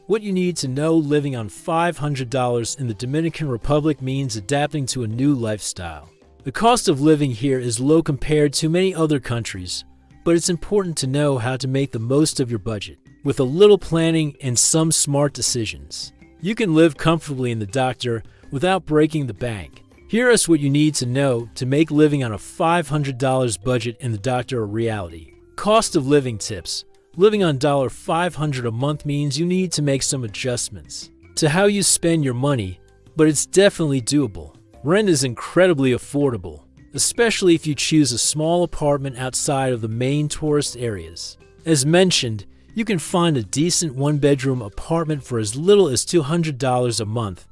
What you need to know living on $500 in the Dominican Republic means adapting to a new lifestyle. The cost of living here is low compared to many other countries, but it's important to know how to make the most of your budget. With a little planning and some smart decisions, you can live comfortably in the Doctor without breaking the bank. Here is what you need to know to make living on a $500 budget in the Doctor a reality. Cost of living tips. Living on $500 a month means you need to make some adjustments to how you spend your money, but it's definitely doable. Rent is incredibly affordable, especially if you choose a small apartment outside of the main tourist areas. As mentioned, you can find a decent one-bedroom apartment for as little as $200 a month,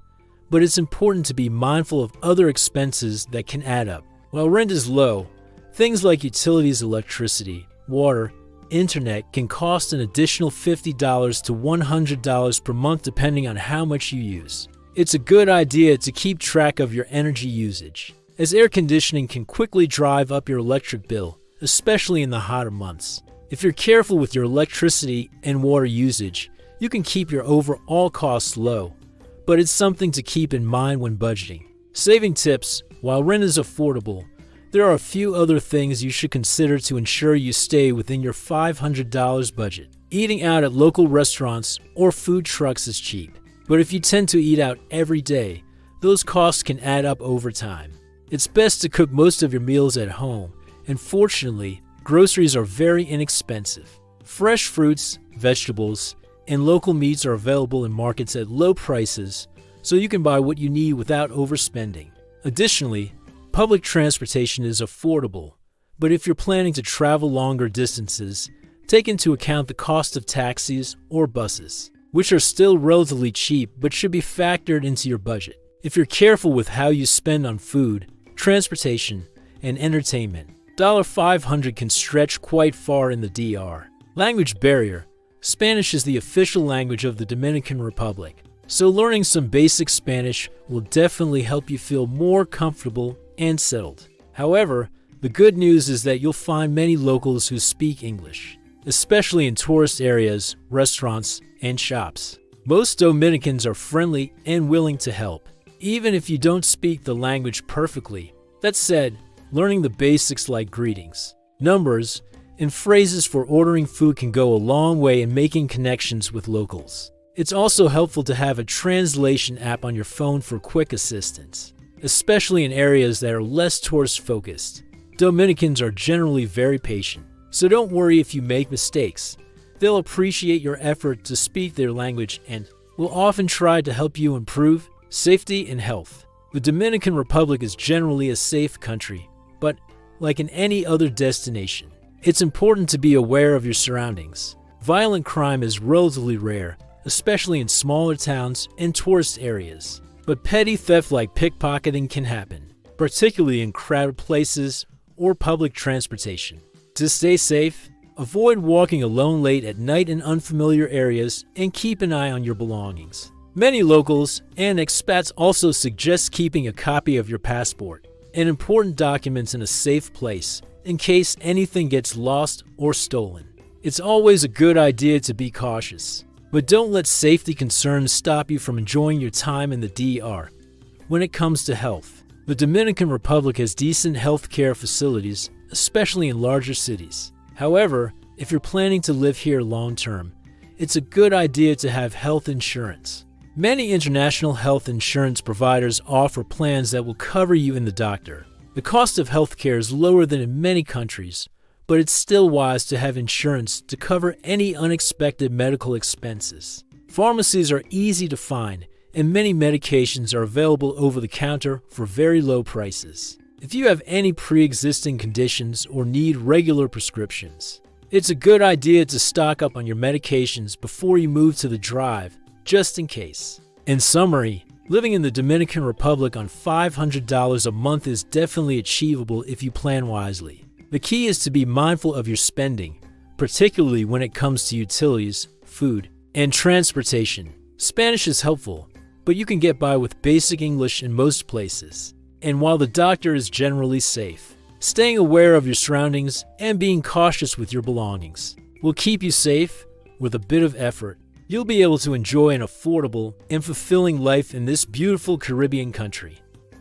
but it's important to be mindful of other expenses that can add up. While rent is low, things like utilities, electricity, water, internet can cost an additional $50 to $100 per month depending on how much you use. It's a good idea to keep track of your energy usage, as air conditioning can quickly drive up your electric bill, especially in the hotter months. If you're careful with your electricity and water usage, you can keep your overall costs low, but it's something to keep in mind when budgeting. Saving tips. While rent is affordable, there are a few other things you should consider to ensure you stay within your $500 budget. Eating out at local restaurants or food trucks is cheap, but if you tend to eat out every day, those costs can add up over time. It's best to cook most of your meals at home, and fortunately, groceries are very inexpensive. Fresh fruits, vegetables, and local meats are available in markets at low prices, so you can buy what you need without overspending. Additionally, public transportation is affordable, but if you're planning to travel longer distances, take into account the cost of taxis or buses, which are still relatively cheap but should be factored into your budget. If you're careful with how you spend on food, transportation, and entertainment, $500 can stretch quite far in the DR. Language barrier. Spanish is the official language of the Dominican Republic, so learning some basic Spanish will definitely help you feel more comfortable and settled. However, the good news is that you'll find many locals who speak English, especially in tourist areas, restaurants, and shops. Most Dominicans are friendly and willing to help, even if you don't speak the language perfectly. That said, learning the basics like greetings, numbers, and phrases for ordering food can go a long way in making connections with locals. It's also helpful to have a translation app on your phone for quick assistance, especially in areas that are less tourist-focused. Dominicans are generally very patient, so don't worry if you make mistakes. They'll appreciate your effort to speak their language and will often try to help you improve safety and health. The Dominican Republic is generally a safe country, but like in any other destination, it's important to be aware of your surroundings. Violent crime is relatively rare, especially in smaller towns and tourist areas, but petty theft like pickpocketing can happen, particularly in crowded places or public transportation. To stay safe, avoid walking alone late at night in unfamiliar areas and keep an eye on your belongings. Many locals and expats also suggest keeping a copy of your passport and important documents in a safe place in case anything gets lost or stolen. It's always a good idea to be cautious, but don't let safety concerns stop you from enjoying your time in the DR. When it comes to health, the Dominican Republic has decent healthcare facilities, especially in larger cities. However, if you're planning to live here long-term, it's a good idea to have health insurance. Many international health insurance providers offer plans that will cover you and the doctor. The cost of healthcare is lower than in many countries, but it's still wise to have insurance to cover any unexpected medical expenses. Pharmacies are easy to find, and many medications are available over the counter for very low prices. If you have any pre-existing conditions or need regular prescriptions, it's a good idea to stock up on your medications before you move to the drive, just in case. In summary, living in the Dominican Republic on $500 a month is definitely achievable if you plan wisely. The key is to be mindful of your spending, particularly when it comes to utilities, food, and transportation. Spanish is helpful, but you can get by with basic English in most places. And while the doctor is generally safe, staying aware of your surroundings and being cautious with your belongings will keep you safe. With a bit of effort, you'll be able to enjoy an affordable and fulfilling life in this beautiful Caribbean country.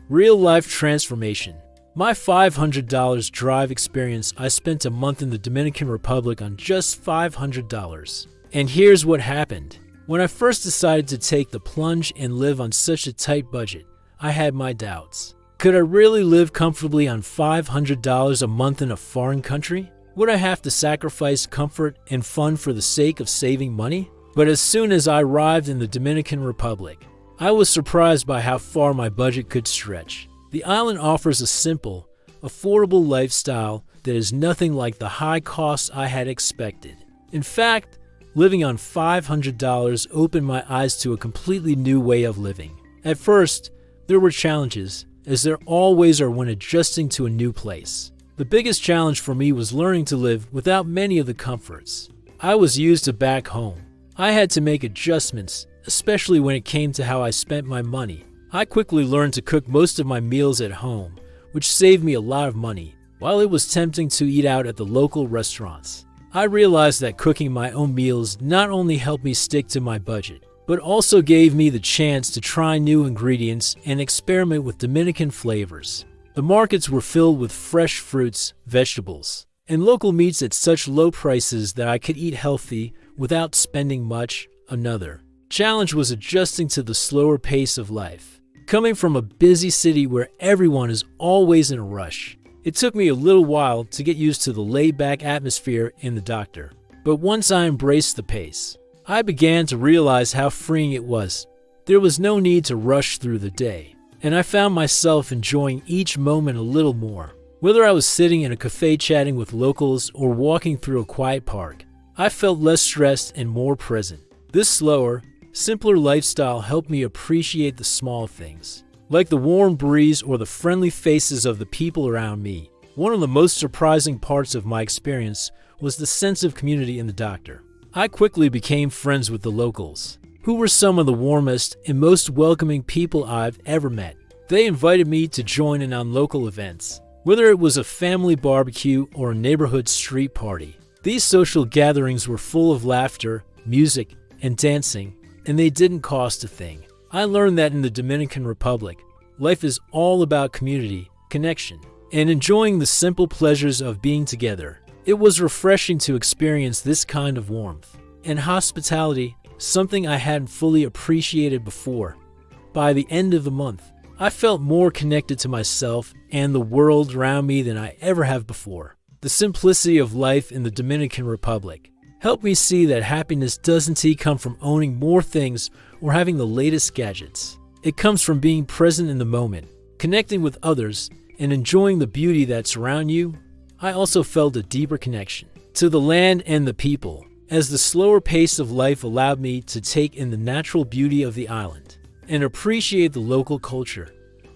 Real-life transformation. My $500 drive experience, I spent a month in the Dominican Republic on just $500. And here's what happened. When I first decided to take the plunge and live on such a tight budget, I had my doubts. Could I really live comfortably on $500 a month in a foreign country? Would I have to sacrifice comfort and fun for the sake of saving money? But as soon as I arrived in the Dominican Republic, I was surprised by how far my budget could stretch. The island offers a simple, affordable lifestyle that is nothing like the high costs I had expected. In fact, living on $500 opened my eyes to a completely new way of living. At first, there were challenges, as there always are when adjusting to a new place. The biggest challenge for me was learning to live without many of the comforts I was used to back home. I had to make adjustments, especially when it came to how I spent my money. I quickly learned to cook most of my meals at home, which saved me a lot of money. While it was tempting to eat out at the local restaurants, I realized that cooking my own meals not only helped me stick to my budget, but also gave me the chance to try new ingredients and experiment with Dominican flavors. The markets were filled with fresh fruits, vegetables, and local meats at such low prices that I could eat healthy without spending much. Another challenge was adjusting to the slower pace of life. Coming from a busy city where everyone is always in a rush, it took me a little while to get used to the laid-back atmosphere in the doctor. But once I embraced the pace, I began to realize how freeing it was. There was no need to rush through the day, and I found myself enjoying each moment a little more. Whether I was sitting in a cafe chatting with locals or walking through a quiet park, I felt less stressed and more present. This slower, simpler lifestyle helped me appreciate the small things, like the warm breeze or the friendly faces of the people around me. One of the most surprising parts of my experience was the sense of community in the doctor. I quickly became friends with the locals, who were some of the warmest and most welcoming people I've ever met. They invited me to join in on local events, whether it was a family barbecue or a neighborhood street party. These social gatherings were full of laughter, music, and dancing, and they didn't cost a thing. I learned that in the Dominican Republic, life is all about community, connection, and enjoying the simple pleasures of being together. It was refreshing to experience this kind of warmth and hospitality, something I hadn't fully appreciated before. By the end of the month, I felt more connected to myself and the world around me than I ever have before. The simplicity of life in the Dominican Republic helped me see that happiness doesn't come from owning more things or having the latest gadgets. It comes from being present in the moment, connecting with others, and enjoying the beauty that surrounds you. I also felt a deeper connection to the land and the people, as the slower pace of life allowed me to take in the natural beauty of the island and appreciate the local culture.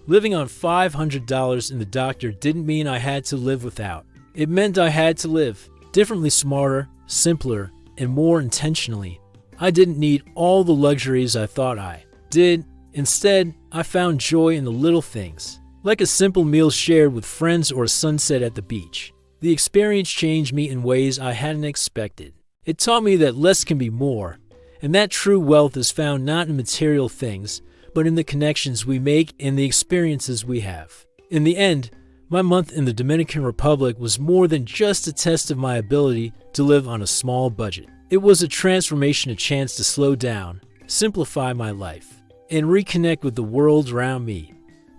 Living on $500 in the doctor didn't mean I had to live without. It meant I had to live differently, smarter, simpler, and more intentionally. I didn't need all the luxuries I thought I did. Instead, I found joy in the little things, like a simple meal shared with friends or a sunset at the beach. The experience changed me in ways I hadn't expected. It taught me that less can be more, and that true wealth is found not in material things, but in the connections we make and the experiences we have. In the end, my month in the Dominican Republic was more than just a test of my ability to live on a small budget. It was a transformation, a chance to slow down, simplify my life, and reconnect with the world around me.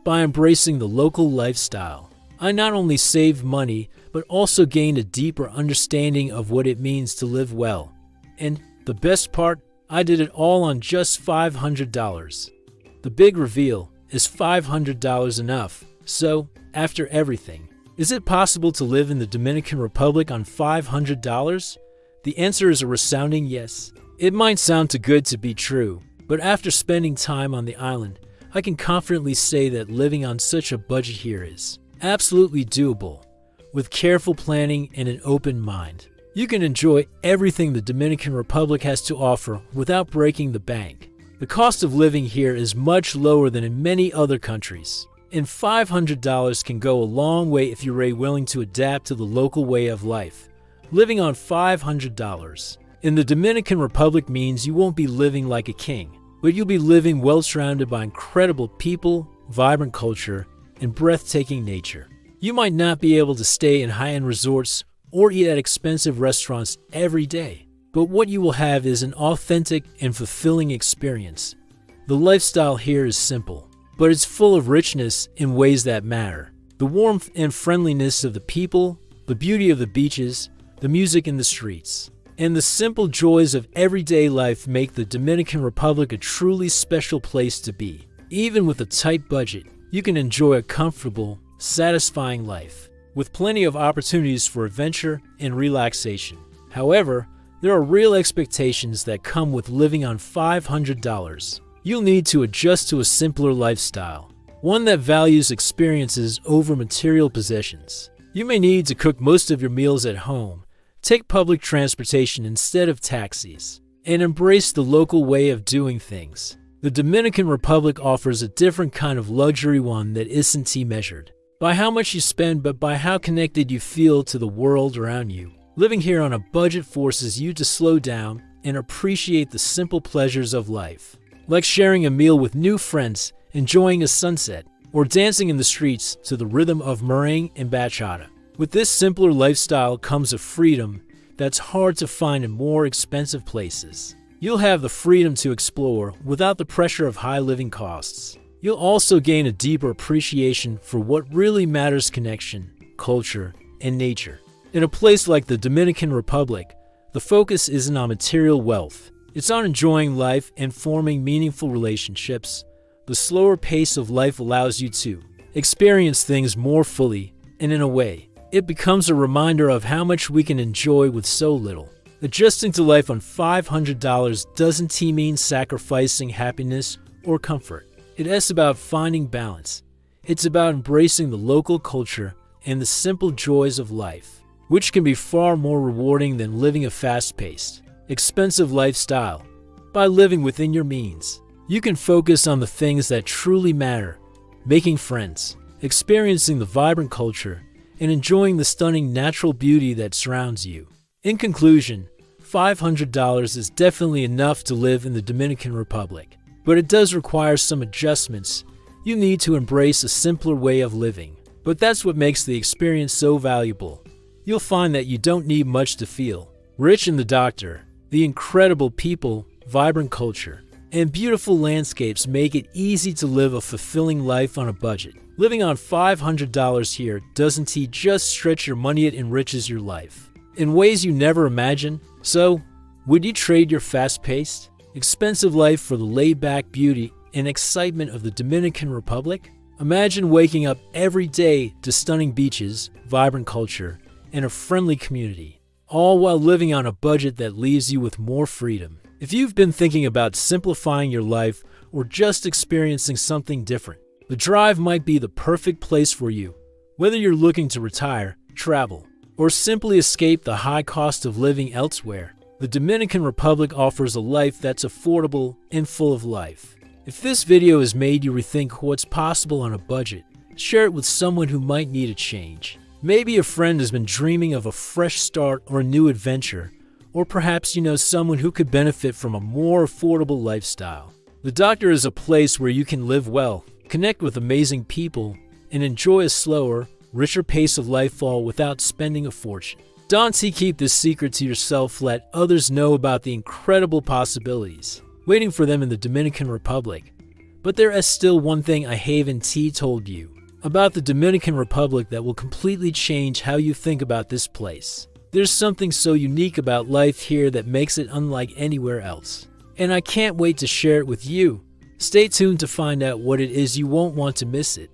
By embracing the local lifestyle, I not only saved money, but also gained a deeper understanding of what it means to live well. And the best part, I did it all on just $500. The big reveal, is $500 enough? So, after everything, is it possible to live in the Dominican Republic on $500? The answer is a resounding yes. It might sound too good to be true, but after spending time on the island, I can confidently say that living on such a budget here is absolutely doable. With careful planning and an open mind, you can enjoy everything the Dominican Republic has to offer without breaking the bank. The cost of living here is much lower than in many other countries, and $500 can go a long way if you're willing to adapt to the local way of life. Living on $500 in the Dominican Republic means you won't be living like a king, but you'll be living well surrounded by incredible people, vibrant culture, and breathtaking nature. You might not be able to stay in high-end resorts or eat at expensive restaurants every day, but what you will have is an authentic and fulfilling experience. The lifestyle here is simple, but it's full of richness in ways that matter. The warmth and friendliness of the people, the beauty of the beaches, the music in the streets, and the simple joys of everyday life make the Dominican Republic a truly special place to be. Even with a tight budget, you can enjoy a comfortable, satisfying life, with plenty of opportunities for adventure and relaxation. However, there are real expectations that come with living on $500. You'll need to adjust to a simpler lifestyle, one that values experiences over material possessions. You may need to cook most of your meals at home, take public transportation instead of taxis, and embrace the local way of doing things. The Dominican Republic offers a different kind of luxury, one that isn't measured by how much you spend, but by how connected you feel to the world around you. Living here on a budget forces you to slow down and appreciate the simple pleasures of life, like sharing a meal with new friends, enjoying a sunset, or dancing in the streets to the rhythm of merengue and bachata. With this simpler lifestyle comes a freedom that's hard to find in more expensive places. You'll have the freedom to explore without the pressure of high living costs. You'll also gain a deeper appreciation for what really matters: connection, culture, and nature. In a place like the Dominican Republic, the focus isn't on material wealth. It's on enjoying life and forming meaningful relationships. The slower pace of life allows you to experience things more fully, and in a way, it becomes a reminder of how much we can enjoy with so little. Adjusting to life on $500 doesn't mean sacrificing happiness or comfort. It's about finding balance. It's about embracing the local culture and the simple joys of life, which can be far more rewarding than living a fast-paced, expensive lifestyle. By living within your means, you can focus on the things that truly matter: making friends, experiencing the vibrant culture, and enjoying the stunning natural beauty that surrounds you. In conclusion, $500 is definitely enough to live in the Dominican Republic, but it does require some adjustments. You need to embrace a simpler way of living, but that's what makes the experience so valuable. You'll find that you don't need much to feel rich in the doctor. The incredible people, vibrant culture, and beautiful landscapes make it easy to live a fulfilling life on a budget. Living on $500 here doesn't just stretch your money, it enriches your life in ways you never imagined. So, would you trade your fast-paced, expensive life for the laid-back beauty and excitement of the Dominican Republic? Imagine waking up every day to stunning beaches, vibrant culture, and a friendly community, all while living on a budget that leaves you with more freedom. If you've been thinking about simplifying your life or just experiencing something different, the drive might be the perfect place for you. Whether you're looking to retire, travel, or simply escape the high cost of living elsewhere, the Dominican Republic offers a life that's affordable and full of life. If this video has made you rethink what's possible on a budget, share it with someone who might need a change. Maybe a friend has been dreaming of a fresh start or a new adventure, or perhaps you know someone who could benefit from a more affordable lifestyle. The Doctor is a place where you can live well, connect with amazing people, and enjoy a slower, richer pace of life, all without spending a fortune. Don't keep this secret to yourself. Let others know about the incredible possibilities waiting for them in the Dominican Republic. But there is still one thing I haven't told you about the Dominican Republic that will completely change how you think about this place. There's something so unique about life here that makes it unlike anywhere else, and I can't wait to share it with you. Stay tuned to find out what it is. You won't want to miss it.